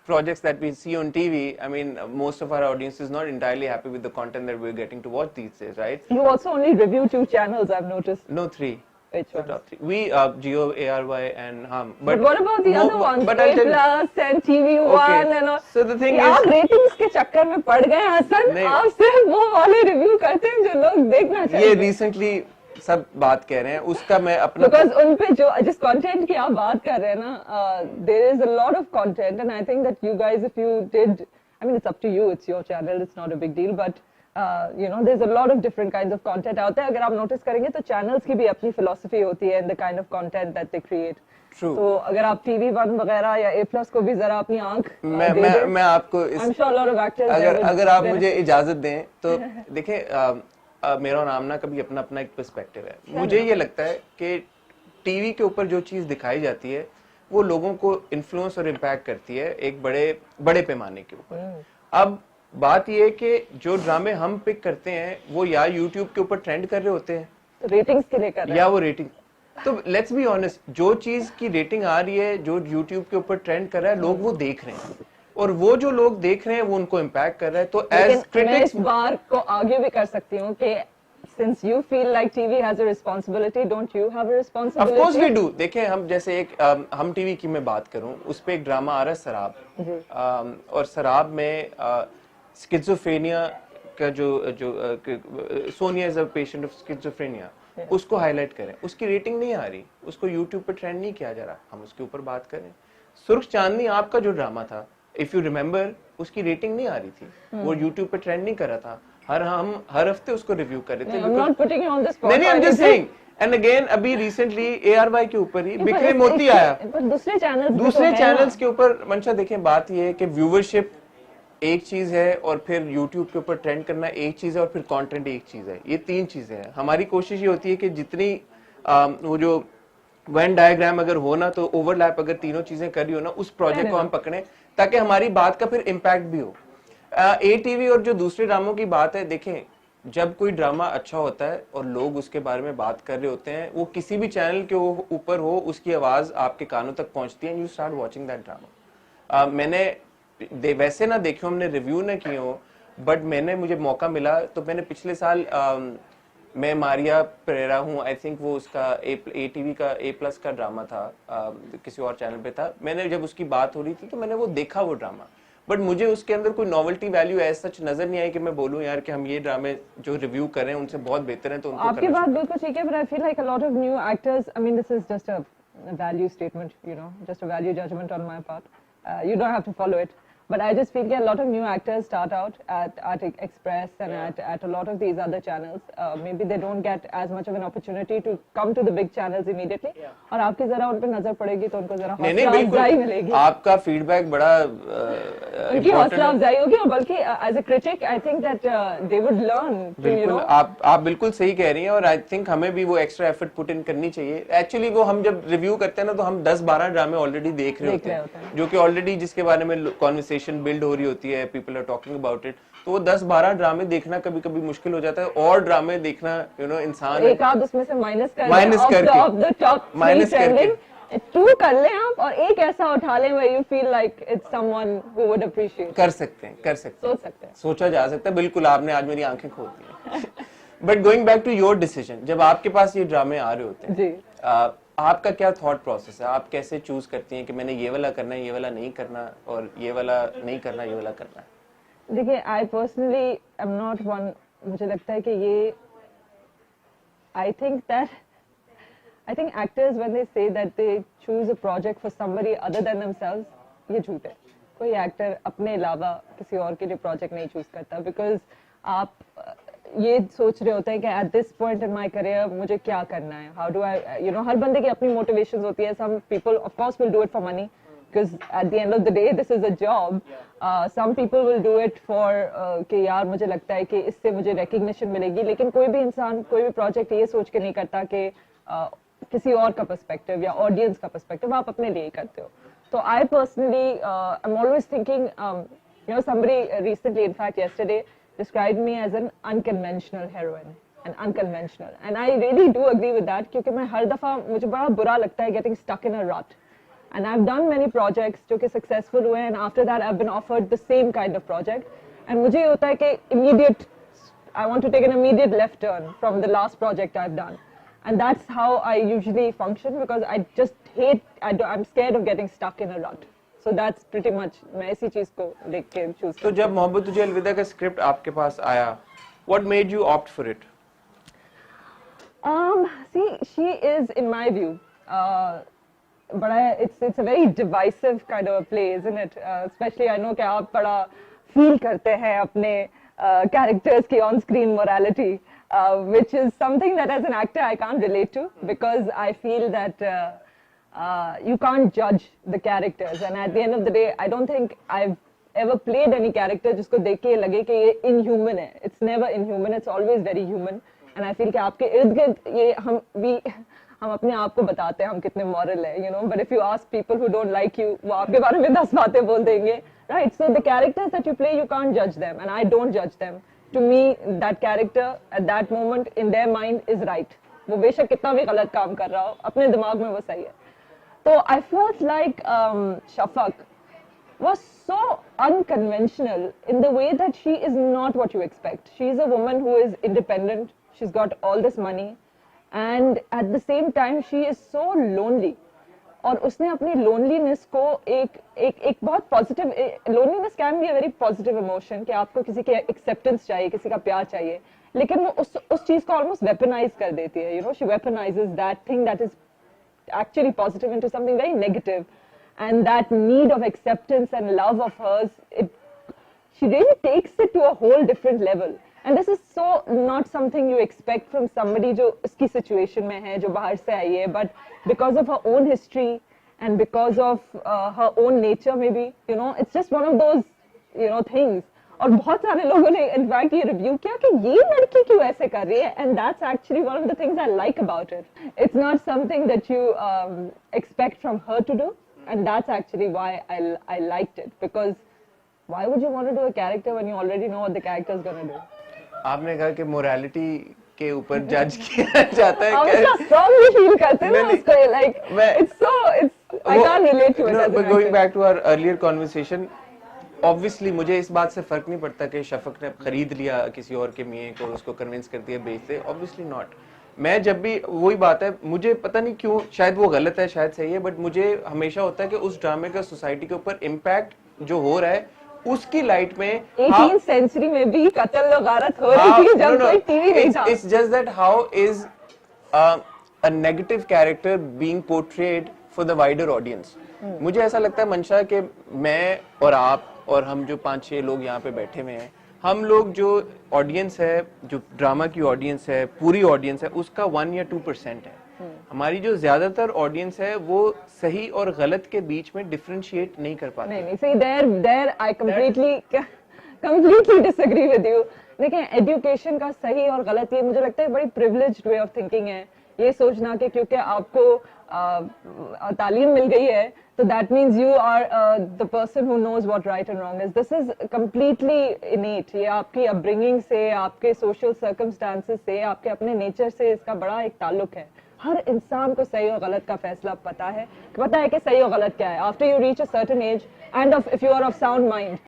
projects that we see on TV, I mean, most of our audience is not entirely happy with the content that we're getting to watch these days, right? You also only review 2 channels, I've noticed. No, 3. Which So ones? top 3. We, Geo, ARY and Hum. But what about the other ones? But I'll A tell you. Plus and TV1 and all. So the thing आप is, ratings के चक्कर में पड़ गए हसन, नहीं। आप सिर्फ वो वाले रिव्यू करते हैं जो लोग देखना चाहते ये हैं। recently सब बात कह रहे हैं, उसका मैं अपना Because उन पे जो जिस content की आप बात कर रहे हैं ना, there is a lot of content and I think that you guys, if you did, I mean it's up to you, it's your channel, it's not a big deal, but you know there's a lot of different kinds of content out there. अगर आप notice करेंगे तो channels की भी अपनी philosophy होती है and the kind of content that they create. True. तो अगर आप TV1 वगैरह या A+ को भी जरा अपनी आंख मैं आपको I'm sure a lot of actors अगर आप मुझे इजाजत दें तो देखें, मेरा और आमना का भी अपना अपना एक पर्सपेक्टिव है। मुझे ये लगता है कि टीवी के ऊपर जो चीज दिखाई जाती है वो लोगों को इन्फ्लुएंस और इम्पैक्ट करती है एक बड़े पैमाने के ऊपर। अब बात ये है कि जो ड्रामे हम पिक करते हैं वो या यूट्यूब के ऊपर ट्रेंड कर रहे होते हैं, रेटिंग्स के लिए कर रहे हैं, या वो रेटिंग, तो लेट्स बी ऑनेस्ट, जो चीज की रेटिंग आ रही है, जो यूट्यूब के ऊपर ट्रेंड कर रहा है, लोग वो देख रहे हैं और वो जो लोग देख रहे हैं वो उनको इम्पैक्ट कर रहा है। तो एज क्रिटिक्स मैं इस बार को आगे भी कर सकती हूँ कि since you feel like TV has a responsibility, don't you have a responsibility? Of course we do. देखें, हम जैसे एक हम टीवी की मैं बात करूं, उस पे एक ड्रामा आ रहा है सराब, और सराब में स्किज़ोफ्रेनिया का जो Sonia is a patient of schizophrenia, उसको हाईलाइट करें, उसकी रेटिंग नहीं आ रही, उसको यूट्यूब पे ट्रेंड नहीं किया जा रहा, हम उसके ऊपर बात करें। सुर्ख चांदनी आपका जो ड्रामा था, इफ यू रिमेम्बर, उसकी रेटिंग नहीं आ रही थी, वो यूट्यूब पे ट्रेंड नहीं कर रहा था, हम हर हफ्ते उसको रिव्यू कर रहे थे। I'm not putting you on the spot. नहीं, I'm just saying. And again, अभी recently ARY के ऊपर ही बिखरे मोती आया। पर दूसरे चैनल्स के ऊपर मंशा देखें, बात ये है कि व्यूवरशिप एक चीज है और फिर YouTube के ऊपर ट्रेंड करना एक चीज है और फिर कंटेंट एक चीज है, ये 3 चीजें हैं। हमारी कोशिश ये होती है कि जितनी वो जो वेन डायग्राम अगर हो ना, तो ओवरलैप अगर तीनों चीजें कर रही हो ना, उस प्रोजेक्ट को हम पकड़े ताकि हमारी बात का फिर इम्पैक्ट भी हो। ATV और जो दूसरे ड्रामों की बात है, देखें, जब कोई ड्रामा अच्छा होता है और लोग उसके बारे में बात कर रहे होते हैं, वो किसी भी चैनल के ऊपर हो, उसकी आवाज आपके कानों तक पहुंचती है, you start watching that drama. मैंने वैसे ना देखे, हमने रिव्यू ना किए हो, बट मुझे मौका मिला तो मैंने पिछले साल मैं मारिया परेरा हूँ, आई थिंक वो उसका ATV का A+ का ड्रामा था, किसी और चैनल पे था। मैंने जब उसकी बात हो रही थी तो मैंने वो देखा वो ड्रामा, बट मुझे उसके अंदर कोई नॉवेल्टी वैल्यू एज सच नजर नहीं आई कि मैं बोलूं यार कि हम ये ड्रामे जो रिव्यू कर रहे हैं उनसे बहुत बेहतर हैं, तो उनको आपकी बात बिल्कुल ठीक है, but I feel like a lot of new actors, I mean this is just a value statement, you know, just a value judgment on my part. You don't have to follow it, but I just feel that a lot of new actors start out at Express and at a lot of these other channels. Maybe they don't get as much of an opportunity to come to the big channels immediately. और आपकी जरा उन पे नजर पड़ेगी तो उनको जरा हौसला अफजाई मिलेगी। आपका फीडबैक बड़ा उनकी हौसला अफजाई होगी, और बल्कि as a critic I think that they would learn to, you know, आप बिल्कुल सही कह रही हैं, और आई थिंक हमें भी वो एक्स्ट्रा एफर्ट पुट इन करनी चाहिए। एक्चुअली वो हम जब रिव्यू करते हैं ना, तो हम 10-12 ड्रामे ऑलरेडी देख रहे होते हैं, जो कि ऑलरेडी जिसके बारे में कॉन्वर्सेशन बिल्ड हो रही होती है, people are talking about it, तो वो 10-12 ड्रामे देखना कभी कभी मुश्किल हो जाता है, और ड्रामे देखना, यू नो, इंसान एक आध उसमें से माइनस करके टू कर लें आप, और एक ऐसा उठा लें where you feel like it's someone who would appreciate. कर सकते हैं सोच सकते हैं, सोचा जा सकता है, बिल्कुल। आपने आज मेरी आंखें खोल दी। But going back to your decision, जब आपके पास ये ड्रामे आ रहे होते हैं जी, आपका क्या थॉट प्रोसेस है? आप कैसे चूज करती हैं कि मैंने ये वाला करना है, ये वाला नहीं करना, और ये वाला नहीं करना, ये वाला करना है? देखिए, I personally am not one, मुझे लगता है कि ये I think actors when they say that they choose a project for somebody other than themselves, ये झूठ है। कोई एक्टर अपने अलावा किसी और के लिए प्रोजेक्ट नहीं चूज करता, बिकॉज आप ये सोच रहे होते हैं कि at this point in my career मुझे क्या करना है, how do I, you know, हर बंदे की अपनी मोटिवेशंस होती है। Some people of course will do it for money, because at the end of the day this is a job. Some people will do it for कि यार मुझे लगता है कि इससे मुझे recognition मिलेगी, लेकिन कोई भी इंसान कोई भी प्रोजेक्ट ये सोच के नहीं करता कि किसी और का पर्सपेक्टिव या ऑडियंस का पर्सपेक्टिव, आप अपने लिए ही करते हो। तो I personally I'm always thinking, you know, somebody recently, in fact yesterday, described me as an unconventional heroine, and unconventional, and I really do agree with that, क्योंकि मैं हर दफा, मुझे बड़ा बुरा लगता है getting stuck in a rut. and I've done many projects जो कि successful हुए, and after that I've been offered the same kind of project, and मुझे ये होता है कि immediate I want to take an immediate left turn from the last project I've done, and that's how I usually function because I just hate I'm scared of getting stuck in a rut. So that's pretty much मैं इसी चीज को देख के choose तो जब मोहब्बत तुझे अलविदा का स्क्रिप्ट आपके पास आया, what made you opt for it? See, she is, in my view, but it's a very divisive kind of a play, isn't it? Especially I know कि आप बड़ा feel करते हैं अपने characters की on-screen morality, which is something that as an actor I can't relate to because I feel that you can't judge the characters, and at the end of the day, I don't think I've ever played any character जिसको देख के लगे कि ये inhuman है. It's never inhuman. It's always very human. And I feel कि आपके इर्द-गिर्द ये हम अपने आप को बताते हैं हम कितने moral है, you know. But if you ask people who don't like you, वो आपके बारे में 10 बातें बोल देंगे, right? So the characters that you play, you can't judge them, and I don't judge them. To me, that character at that moment in their mind is right. वो बेशक कितना भी गलत काम कर रहा हो, अपने दिमाग में वो सही है. So I felt like Shafak was so unconventional in the way that she is not what you expect. She is a woman who is independent. She's got all this money, and at the same time, she is so lonely. और उसने अपनी loneliness को एक बहुत positive, loneliness can be a very positive emotion कि आपको किसी के acceptance चाहिए, किसी का प्यार चाहिए, लेकिन वो उस चीज को almost weaponize कर देती है. You know, she weaponizes that thing that is actually positive into something very negative, and that need of acceptance and love of hers, she really takes it to a whole different level, and this is so not something you expect from somebody जो उसकी situation में है, जो बाहर से आई है, but because of her own history and because of her own nature maybe, you know, it's just one of those, you know, things. और बहुत सारे लोगों ने इनफैक्ट ये रिव्यू किया कि ये लड़की क्यों ऐसे कर रही है, and that's actually one of the things I like about it. It's not something that you expect from her to do, and that's actually why I liked it, because why would you want to do a character when you already know what the character is gonna do. आपने कहा कि morality के ऊपर जज किया जाता है, हम इतना स्ट्रांगली फील करते हैं ना उसको, like it's so it's I can't relate to it. But going back to our earlier conversation, obviously मुझे इस बात से फर्क नहीं पड़ता कि शफक ने खरीद लिया किसी और के मियाँ को, उसको कन्विंस कर दिया बेच दे, ऑब्वियसली नॉट. मैं जब भी, वही बात है, मुझे पता नहीं क्यों, शायद वो गलत है शायद सही है, बट मुझे हमेशा होता है कि उस ड्रामे का सोसाइटी के ऊपर इम्पैक्ट जो हो रहा है उसकी लाइट में 18th सेंचुरी में भी कत्ल और गारत हो रही थी जब कोई टीवी नहीं था. It's just that how is a negative character being portrayed for the wider audience. मुझे ऐसा लगता है मंशा कि मैं और आप और हम जो 5-6 लोग यहाँ पे बैठे हुए हैं, हम लोग जो ऑडियंस है, जो ड्रामा की ऑडियंस है, पूरी ऑडियंस है, उसका 1 या 2% है. हमारी जो ज्यादातर ऑडियंस है वो सही और गलत के बीच में डिफरेंशिएट नहीं कर पाती. नहीं, see there I completely disagree with you. देखें, एजुकेशन का सही और गलत ये मुझे लगता है बड़ी प्रिविलेज्ड वे ऑफ थिंकिंग है, ये सोचना कि क्योंकि आपको तालीम मिल गई है तो that means you are the person who knows what right and wrong is. This is completely innate. ये आपकी अपब्रिंगिंग से, आपके सोशल सर्कमस्टांसेस से, आपके अपने नेचर से इसका बड़ा एक ताल्लुक है. हर इंसान को सही और गलत का फैसला पता है कि सही और गलत क्या है. After you reach a certain age and if you are of sound mind,